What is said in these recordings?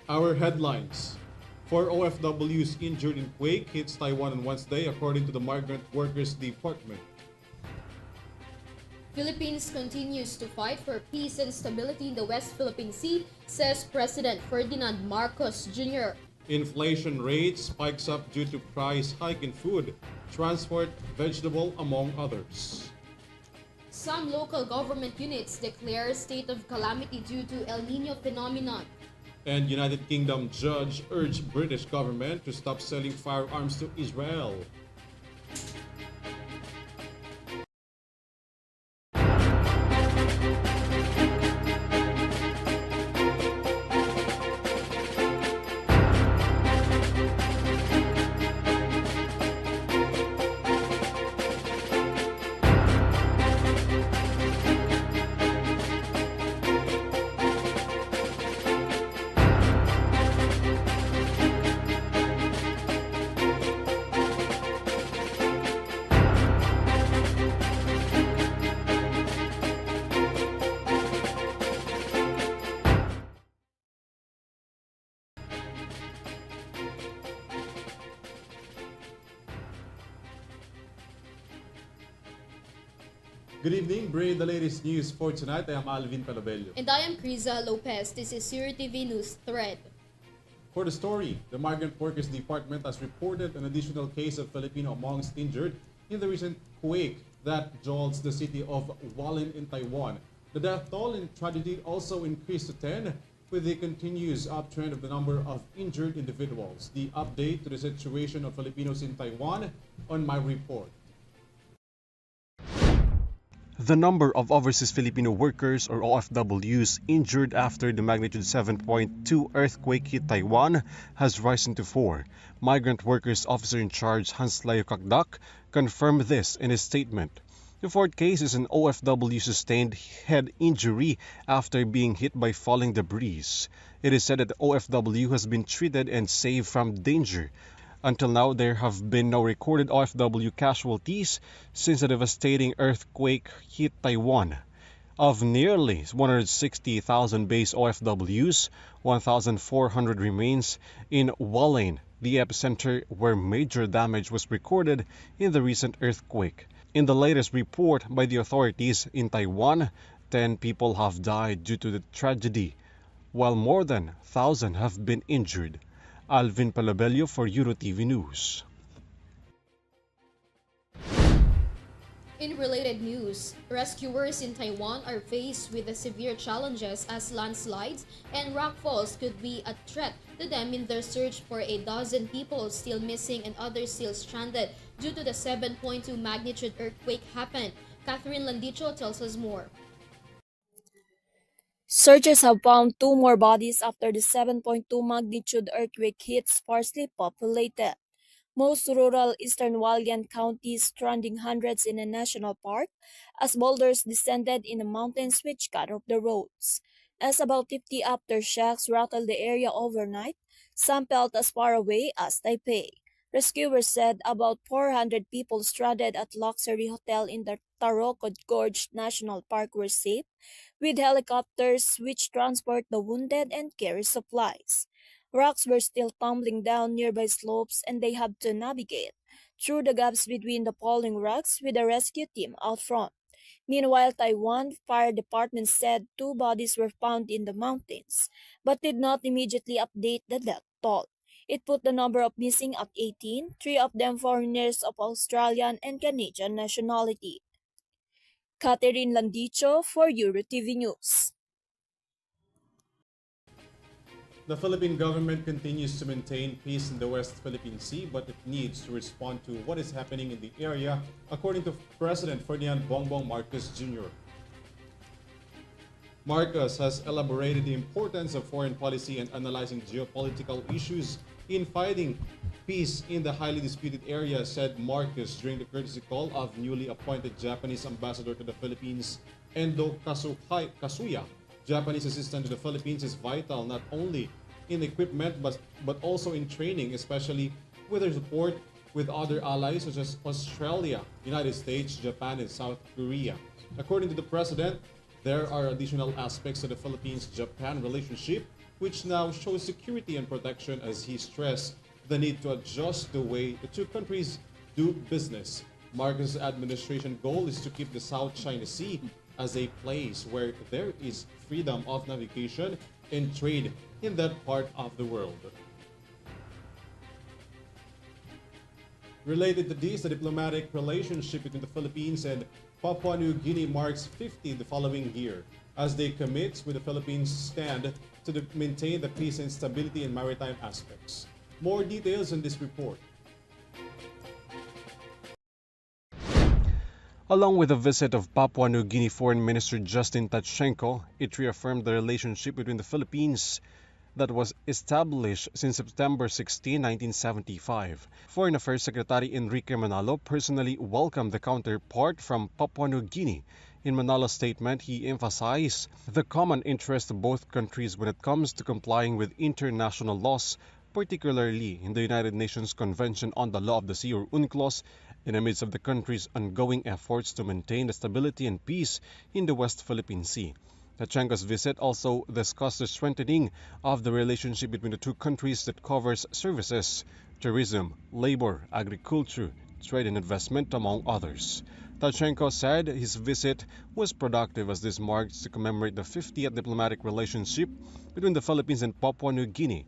Our headlines. 4 OFWs injured in quake hits Taiwan on Wednesday, according to the Migrant Workers Department. Philippines continues to fight for peace and stability in the West Philippine Sea, says President Ferdinand Marcos Jr. Inflation rate spikes up due to price hike in food, transport, vegetable, among others. Some local government units declare state of calamity due to El Nino phenomenon. And United Kingdom judge urged British government to stop selling firearms to Israel. Good evening, bring the latest news for tonight. I am ALVIN PELOBELLO. And I am KRIZZA Lopez. This is Eurotv News Thread. For the story, the Migrant Workers Department has reported an additional case of Filipino amongst injured in the recent quake that jolts the city of Hualien in Taiwan. The death toll in tragedy also increased to 10, with the continuous uptrend of the number of injured individuals. The update to the situation of Filipinos in Taiwan on my report. The number of overseas Filipino workers or OFWs injured after the magnitude 7.2 earthquake hit Taiwan has risen to 4. Migrant Workers Officer in Charge Hans Layo Kakdak confirmed this in his statement. The fourth case is an OFW sustained head injury after being hit by falling debris. It is said that the OFW has been treated and saved from danger. Until now, there have been no recorded OFW casualties since the devastating earthquake hit Taiwan. Of nearly 160,000 base OFWs, 1,400 remains in Hualien, the epicenter where major damage was recorded in the recent earthquake. In the latest report by the authorities in Taiwan, 10 people have died due to the tragedy, while more than 1,000 have been injured. Alvin PELOBELLO for Eurotv News. In related news, rescuers in Taiwan are faced with the severe challenges as landslides and rockfalls could be a threat to them in their search for a dozen people still missing and others still stranded due to the 7.2 magnitude earthquake happened. Catherine Landicho tells us more. Searchers have found 2 more bodies after the 7.2 magnitude earthquake hit sparsely populated. Most rural eastern Hualien counties stranding hundreds in a national park as boulders descended in the mountains which cut off the roads. As about 50 aftershocks rattled the area overnight, some felt as far away as Taipei. Rescuers said about 400 people stranded at luxury hotel in the Taroko Gorge National Park were safe, with helicopters which transport the wounded and carry supplies. Rocks were still tumbling down nearby slopes and they had to navigate through the gaps between the falling rocks with a rescue team out front. Meanwhile, Taiwan Fire Department said 2 bodies were found in the mountains, but did not immediately update the death toll. It put the number of missing at 18, 3 of them foreigners of Australian and Canadian nationality. Catherine Landicho for Eurotv News. The Philippine government continues to maintain peace in the West Philippine Sea, but it needs to respond to what is happening in the area, according to President Ferdinand Bongbong Marcos Jr. Marcos has elaborated the importance of foreign policy and analyzing geopolitical issues in fighting peace in the highly disputed area, said Marcos during the courtesy call of newly appointed Japanese ambassador to the Philippines, Endo Kasuya. Japanese assistance to the Philippines is vital not only in equipment but also in training, especially with their support with other allies such as Australia, United States, Japan, and South Korea. According to the president, there are additional aspects to the Philippines-Japan relationship which now shows security and protection as he stressed the need to adjust the way the two countries do business. Marcos' administration goal is to keep the South China Sea as a place where there is freedom of navigation and trade in that part of the world. Related to this, the diplomatic relationship between the Philippines and Papua New Guinea marks 50 the following year, as they commit with the Philippines' stand to maintain the peace and stability in maritime aspects. More details in this report. Along with the visit of Papua New Guinea Foreign Minister Justin Tachenko, it reaffirmed the relationship between the Philippines that was established since September 16, 1975. Foreign Affairs Secretary Enrique Manalo personally welcomed the counterpart from Papua New Guinea. In Manalo's statement, he emphasized the common interest of both countries when it comes to complying with international laws, particularly in the United Nations Convention on the Law of the Sea or UNCLOS, in the midst of the country's ongoing efforts to maintain the stability and peace in the West Philippine Sea. Tachenko's visit also discussed the strengthening of the relationship between the two countries that covers services, tourism, labor, agriculture, trade and investment, among others. Tachenko said his visit was productive as this marks to commemorate the 50th diplomatic relationship between the Philippines and Papua New Guinea.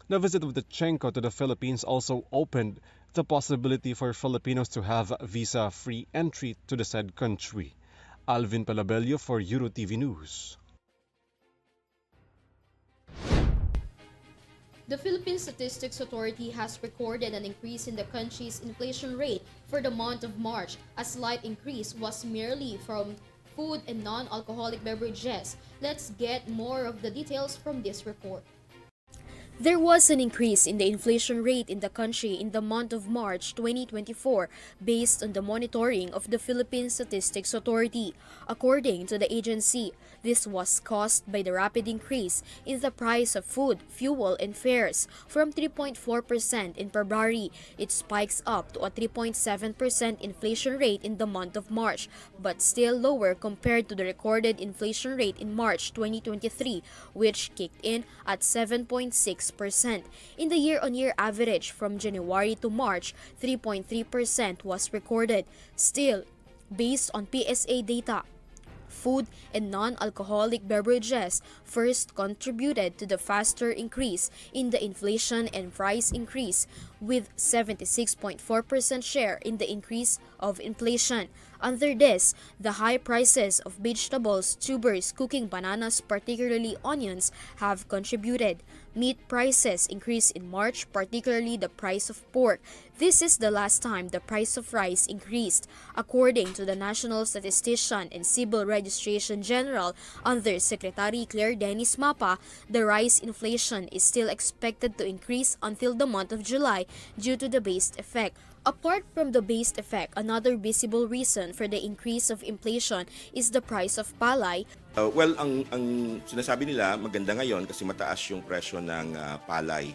The visit of Tachenko to the Philippines also opened the possibility for Filipinos to have visa-free entry to the said country. ALVIN PELOBELLO for Eurotv News. The Philippine Statistics Authority has recorded an increase in the country's inflation rate for the month of March. A slight increase was merely from food and non-alcoholic beverages. Let's get more of the details from this report. There was an increase in the inflation rate in the country in the month of March 2024 based on the monitoring of the Philippine Statistics Authority. According to the agency, this was caused by the rapid increase in the price of food, fuel, and fares. From 3.4% in February, it spikes up to a 3.7% inflation rate in the month of March, but still lower compared to the recorded inflation rate in March 2023, which kicked in at 7.6%. In the year-on-year average from January to March, 3.3% was recorded. Still, based on PSA data, food and non-alcoholic beverages first contributed to the faster increase in the inflation and price increase, with 76.4% share in the increase of inflation. Under this, the high prices of vegetables, tubers, cooking bananas, particularly onions, have contributed. Meat prices increased in March, particularly the price of pork. This is the last time the price of rice increased. According to the National Statistician and Civil Registration General under Secretary Claire Dennis Mapa, the rice inflation is still expected to increase until the month of July due to the base effect. Apart from the base effect, another visible reason for the increase of inflation is the price of palay. Ang sinasabi nila maganda ngayon kasi mataas yung presyo ng palay.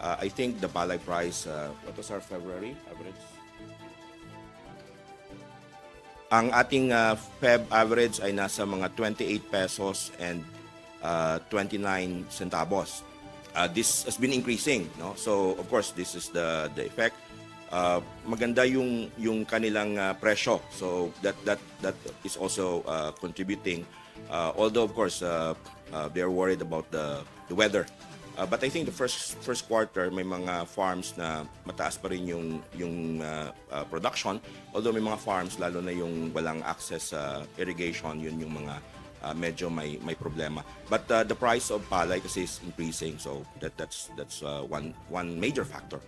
I think the palay price, what was our February average? Ang ating Feb average ay nasa mga 28 pesos and 29 centavos. This has been increasing, no? So of course this is the effect. Maganda yung kanilang presyo, so that is also contributing, although of course they're worried about the weather, but I think the first quarter may mga farms na mataas pa rin yung production, although may mga farms lalo na yung walang access sa irrigation, yun yung mga medyo may problema. But the price of palay kasi is increasing, so that's one major factor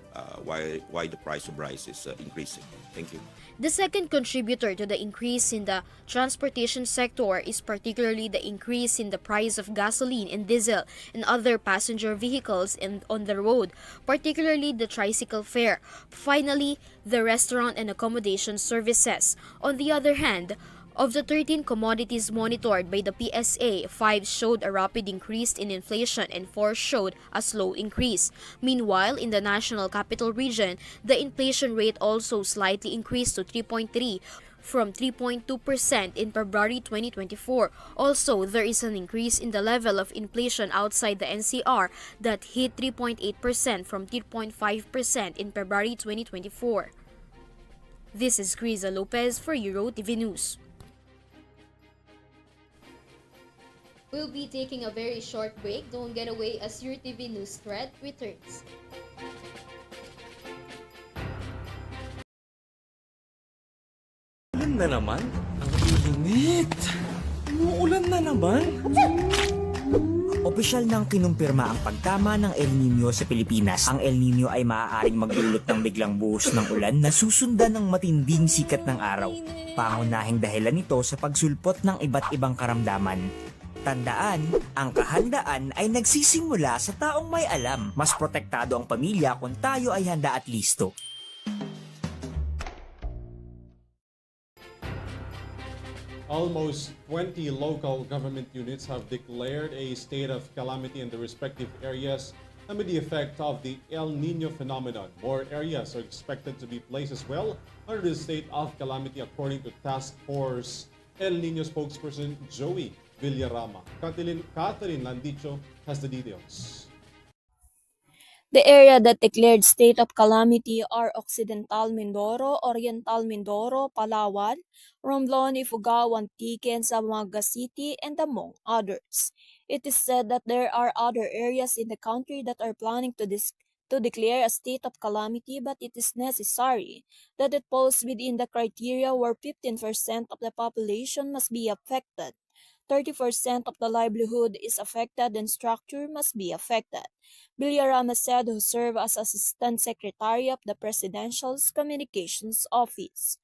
why the price of rice is increasing. Thank you. The second contributor to the increase in the transportation sector is particularly the increase in the price of gasoline and diesel and other passenger vehicles on the road, particularly the tricycle fare. Finally, the restaurant and accommodation services. On the other hand, of the 13 commodities monitored by the PSA, 5 showed a rapid increase in inflation and 4 showed a slow increase. Meanwhile, in the National Capital Region, the inflation rate also slightly increased to 3.3, from 3.2% in February 2024. Also, there is an increase in the level of inflation outside the NCR that hit 3.8% from 3.5% in February 2024. This is KRIZZA Lopez for Eurotv News. We'll be taking a very short break. Don't get away as Eurotv News thread returns. Ulan na naman? Ang init! Umuulan na naman? Opisyal nang kinumpirma ang pagtama ng El Nino sa Pilipinas. Ang El Nino ay maaaring magdulot ng biglang buhos ng ulan na susundan ng matinding sikat ng araw. Pangunahing dahilan nito sa pagsulpot ng iba't ibang karamdaman. Tandaan, ang kahandaan ay nagsisimula sa taong may alam. Mas protektado ang pamilya kung tayo ay handa at listo. Almost 20 local government units have declared a state of calamity in their respective areas amid the effect of the El Nino phenomenon. More areas are expected to be placed as well under the state of calamity according to Task Force El Nino spokesperson Joey Villarama. Catherine Landicho has the details. The area that declared state of calamity are Occidental Mindoro, Oriental Mindoro, Palawan, Romblon, Ifugao, Antique, and Zamboanga City, and among others. It is said that there are other areas in the country that are planning to declare a state of calamity, but it is necessary that it falls within the criteria where 15% of the population must be affected. 30% of the livelihood is affected and structure must be affected, Villarama said, who served as Assistant Secretary of the Presidential's Communications Office.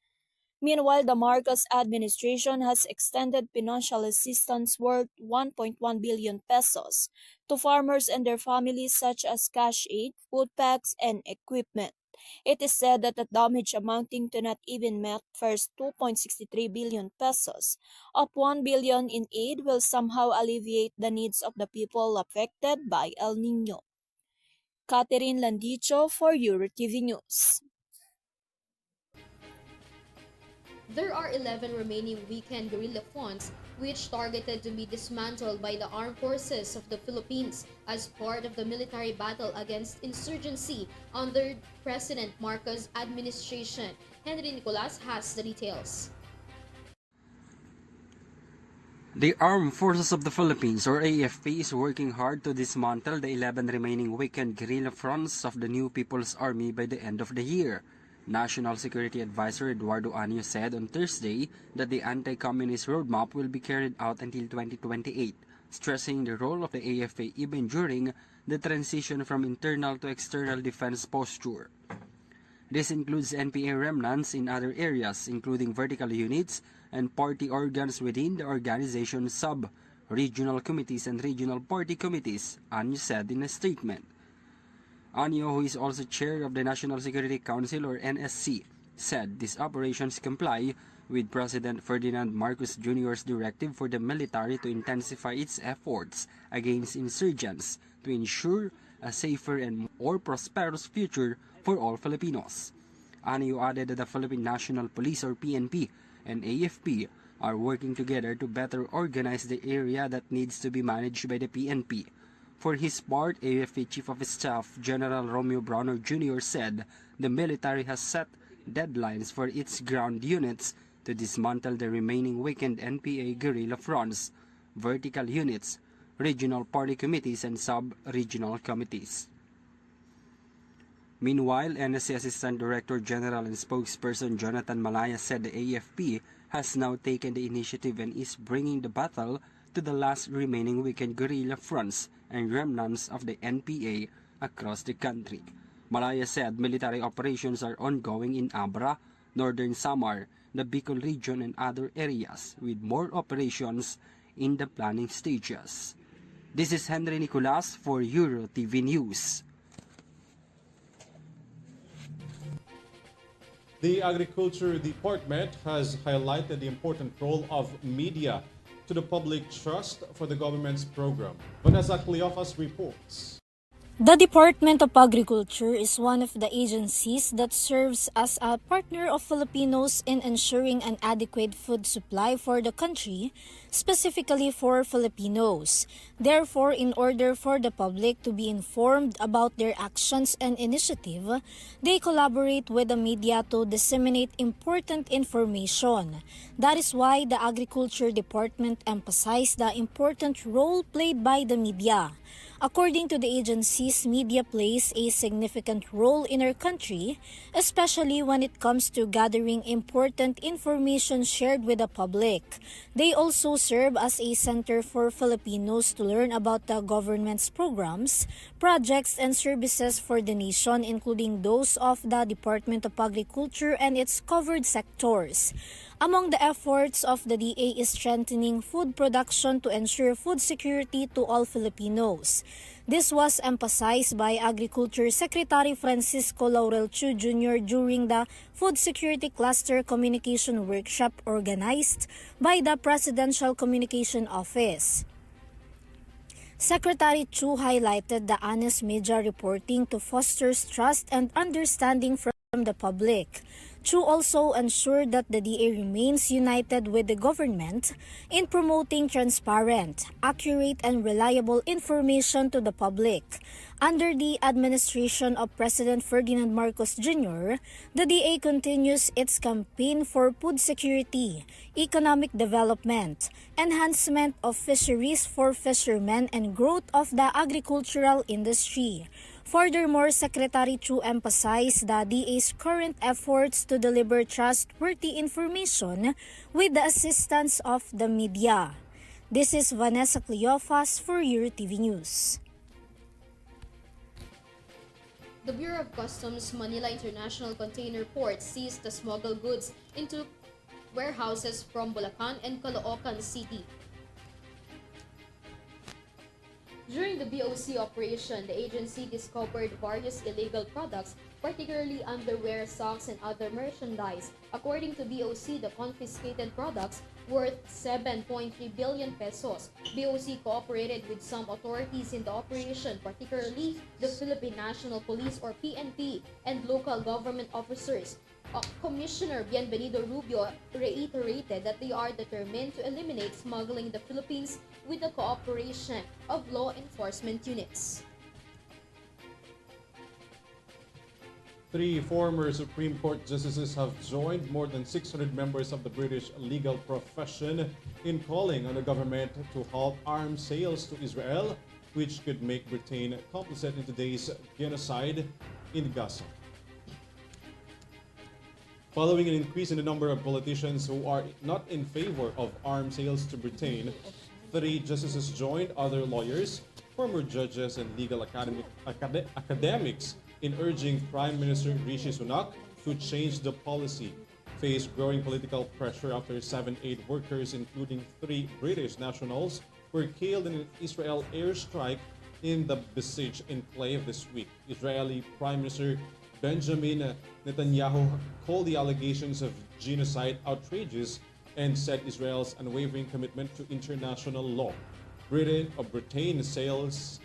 Meanwhile, the Marcos administration has extended financial assistance worth 1.1 billion pesos to farmers and their families, such as cash aid, food packs, and equipment. It is said that the damage amounting to not even met first 2.63 billion pesos of 1 billion in aid will somehow alleviate the needs of the people affected by El Nino. Catherine Landicho for Eurotv News. There are 11 remaining weekend guerrilla fronts which targeted to be dismantled by the armed forces of the Philippines as part of the military battle against insurgency under President Marcos' administration. Henry Nicolas has the details. The Armed Forces of the Philippines, or AFP, is working hard to dismantle the 11 remaining weekend guerrilla fronts of the new People's Army by the end of the year. National Security Advisor Eduardo Anyo said on Thursday that the anti-communist roadmap will be carried out until 2028, stressing the role of the AFP even during the transition from internal to external defense posture. This includes NPA remnants in other areas, including vertical units and party organs within the organization's sub-regional committees and regional party committees, Anyo said in a statement. Anyo, who is also chair of the National Security Council, or NSC, said these operations comply with President Ferdinand Marcos Jr.'s directive for the military to intensify its efforts against insurgents to ensure a safer and more prosperous future for all Filipinos. Anyo added that the Philippine National Police, or PNP, and AFP are working together to better organize the area that needs to be managed by the PNP. For his part, AFP Chief of Staff General Romeo Browner Jr. said the military has set deadlines for its ground units to dismantle the remaining weakened NPA guerrilla fronts, vertical units, regional party committees, and sub-regional committees. Meanwhile, NSC Assistant Director General and spokesperson Jonathan Malaya said the AFP has now taken the initiative and is bringing the battle to the last remaining weakened guerrilla fronts and remnants of the NPA across the country. Malaya said military operations are ongoing in Abra, Northern Samar, the Bicol region, and other areas, with more operations in the planning stages. This is Henry Nicolas for Eurotv News. The Agriculture Department has highlighted the important role of media to the public trust for the government's program. Vanessa Cleophas reports. The Department of Agriculture is one of the agencies that serves as a partner of Filipinos in ensuring an adequate food supply for the country, specifically for Filipinos. Therefore, in order for the public to be informed about their actions and initiative, they collaborate with the media to disseminate important information. That is why the Agriculture Department emphasized the important role played by the media. According to the agencies, media plays a significant role in our country, especially when it comes to gathering important information shared with the public. They also serve as a center for Filipinos to learn about the government's programs, projects, and services for the nation, including those of the Department of Agriculture and its covered sectors. Among the efforts of the DA is strengthening food production to ensure food security to all Filipinos. This was emphasized by Agriculture Secretary Francisco Laurel Chu Jr. during the Food Security Cluster Communication Workshop organized by the Presidential Communication Office. Secretary Chu highlighted the honest media reporting to foster trust and understanding from the public. Chu also ensured that the DA remains united with the government in promoting transparent, accurate, and reliable information to the public. Under the administration of President Ferdinand Marcos Jr., the DA continues its campaign for food security, economic development, enhancement of fisheries for fishermen, and growth of the agricultural industry. Furthermore, Secretary Chu emphasized the DA's current efforts to deliver trustworthy information with the assistance of the media. This is Vanessa Cleofas for Eurotv News. The Bureau of Customs Manila International Container Port seized the smuggled goods into warehouses from Bulacan and Caloocan City. During the BOC operation, the agency discovered various illegal products, particularly underwear, socks, and other merchandise. According to BOC, the confiscated products worth 7.3 billion pesos. BOC cooperated with some authorities in the operation, particularly the Philippine National Police or PNP and local government officers. Commissioner Bienvenido Rubio reiterated that they are determined to eliminate smuggling in the Philippines with the cooperation of law enforcement units. 3 former Supreme Court justices have joined more than 600 members of the British legal profession in calling on the government to halt arms sales to Israel, which could make Britain complicit in today's genocide in Gaza. Following an increase in the number of politicians who are not in favor of arms sales to Britain, 3 justices joined other lawyers, former judges, and legal academics in urging Prime Minister Rishi Sunak to change the policy. Faced growing political pressure after 7 aid workers, including 3 British nationals, were killed in an Israel airstrike in the besieged enclave this week. Israeli Prime Minister Benjamin Netanyahu called the allegations of genocide outrageous and said Israel's unwavering commitment to international law. Britain sells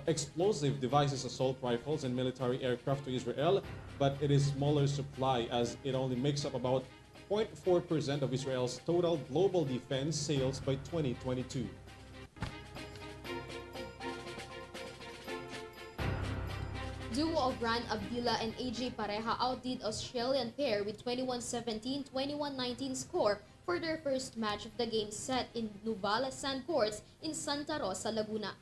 explosive devices, assault rifles, and military aircraft to Israel, but it is smaller supply as it only makes up about 0.4% of Israel's total global defense sales by 2022. Duo of Ran Abdullah and AJ Pareja outdid Australian pair with 21-17, 21-19 score for their first match of the game set in Nuvala Sand Courts in Santa Rosa, Laguna.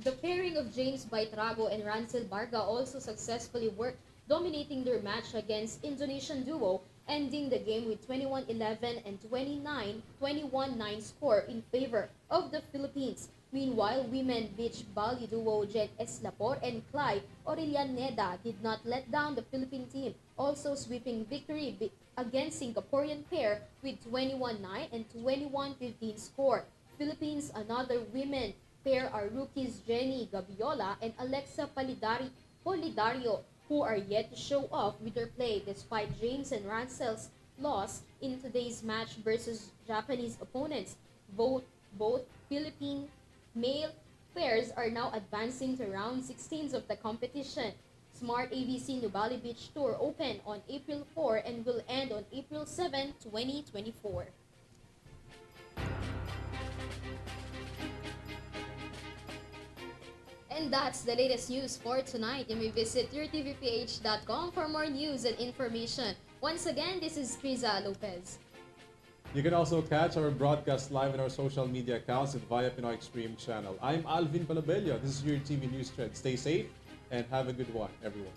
The pairing of James Baitrago and Rancel Barga also successfully worked, dominating their match against Indonesian duo, ending the game with 21-11 and 21-9 score in favor of the Philippines. Meanwhile, women beach volley duo Jen Eslapor and Clyde Aurelianeda did not let down the Philippine team, also sweeping victory against Singaporean pair with 21-9 and 21-15 score. Philippines, another women pair are rookies Jenny Gabiola and Alexa Polidario, who are yet to show off with their play despite James and Rancel's loss in today's match versus Japanese opponents. Both Philippine male pairs are now advancing to round 16s of the competition. Smart ABC Nubali Beach Tour opened on April 4 and will end on April 7, 2024. And that's the latest news for tonight. You may visit Eurotvph.com for more news and information. Once again, this is KRIZZA Lopez. You can also catch our broadcast live on our social media accounts at Via Pinoy Extreme channel. I'm ALVIN PELOBELLO. This is your TV News Thread. Stay safe and have a good one, everyone.